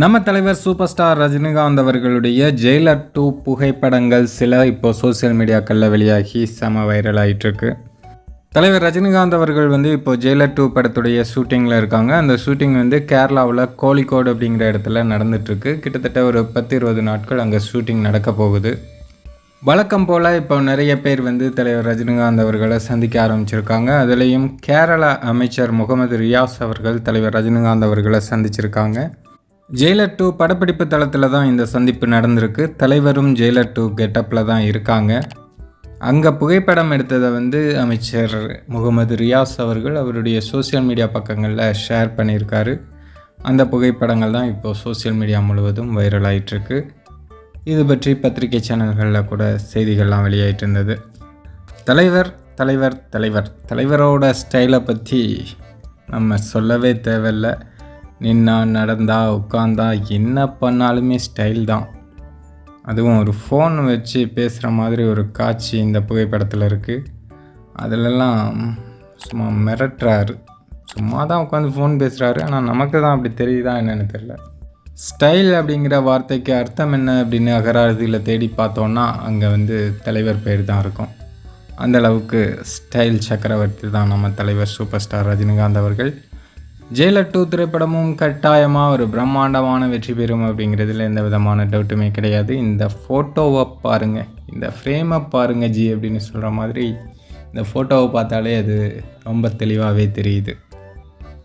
நம்ம தலைவர் super star Rajinikanth அவர்களுடைய ஜெயிலர் 2 புகைப்படங்கள் சில இப்போ சோசியல் மீடியாக்களில் வெளியாகி செம வைரல் ஆகிட்டுருக்கு. தலைவர் ரஜினிகாந்த் அவர்கள் இப்போ ஜெயிலர் 2 படத்துடைய ஷூட்டிங்கில் இருக்காங்க. அந்த ஷூட்டிங் கேரளாவில் கோழிக்கோடு அப்படிங்கிற இடத்துல நடந்துகிட்ருக்கு. கிட்டத்தட்ட ஒரு 10-20 நாட்கள் அங்கே ஷூட்டிங் நடக்க போகுது. வழக்கம் போல் இப்போ நிறைய பேர் தலைவர் ரஜினிகாந்த் அவர்களை சந்திக்க ஆரம்பிச்சிருக்காங்க. அதுலேயும் கேரளா அமைச்சர் முகமது ரியாஸ் அவர்கள் தலைவர் ரஜினிகாந்த் அவர்களை சந்திச்சிருக்காங்க. ஜெயிலர் 2 படப்பிடிப்பு தளத்தில் தான் இந்த சந்திப்பு நடந்திருக்கு. தலைவரும் ஜெயிலர் 2 கெட்டப்பில் தான் இருக்காங்க. அங்கே புகைப்படம் எடுத்ததை அமைச்சர் முகமது ரியாஸ் அவர்கள் அவருடைய சோசியல் மீடியா பக்கங்களில் ஷேர் பண்ணியிருக்காரு. அந்த புகைப்படங்கள் தான் இப்போது சோசியல் மீடியா முழுவதும் வைரல் ஆகிட்டுருக்கு. இது பற்றி பத்திரிகை சேனல்களில் கூட செய்திகள்லாம் வெளியாகிட்டு இருந்தது. தலைவரோட ஸ்டைலை பற்றி நம்ம சொல்லவே தேவையில்லை. நின்னா நடந்தா உட்காந்தா என்ன பண்ணாலுமே ஸ்டைல் தான். அதுவும் ஒரு ஃபோன் வச்சு பேசுகிற மாதிரி ஒரு காட்சி இந்த புகைப்படத்தில் இருக்குது. அதிலெல்லாம் சும்மா மிரட்டுறாரு. சும்மா தான் உட்காந்து ஃபோன் பேசுகிறாரு. ஆனால் நமக்கு தான் அப்படி தெரியுதா என்னென்னு தெரியல. ஸ்டைல் அப்படிங்கிற வார்த்தைக்கு அர்த்தம் என்ன அப்படின்னு அகராதியில் தேடி பார்த்தோன்னா அங்கே தலைவர் பேர் தான் இருக்கும். அந்தளவுக்கு ஸ்டைல் சக்கரவர்த்தி தான் நம்ம தலைவர் சூப்பர் ஸ்டார் ரஜினிகாந்த் அவர்கள். ஜெயிலர் 2 திரைப்படமும் கட்டாயமாக ஒரு பிரம்மாண்டமான வெற்றி பெறும் அப்படிங்கிறதுல எந்த விதமான டவுட்டுமே கிடையாது. இந்த ஃபோட்டோவை பாருங்கள், இந்த ஃப்ரேமை பாருங்கள் ஜி அப்படின்னு சொல்கிற மாதிரி இந்த ஃபோட்டோவை பார்த்தாலே அது ரொம்ப தெளிவாகவே தெரியுது.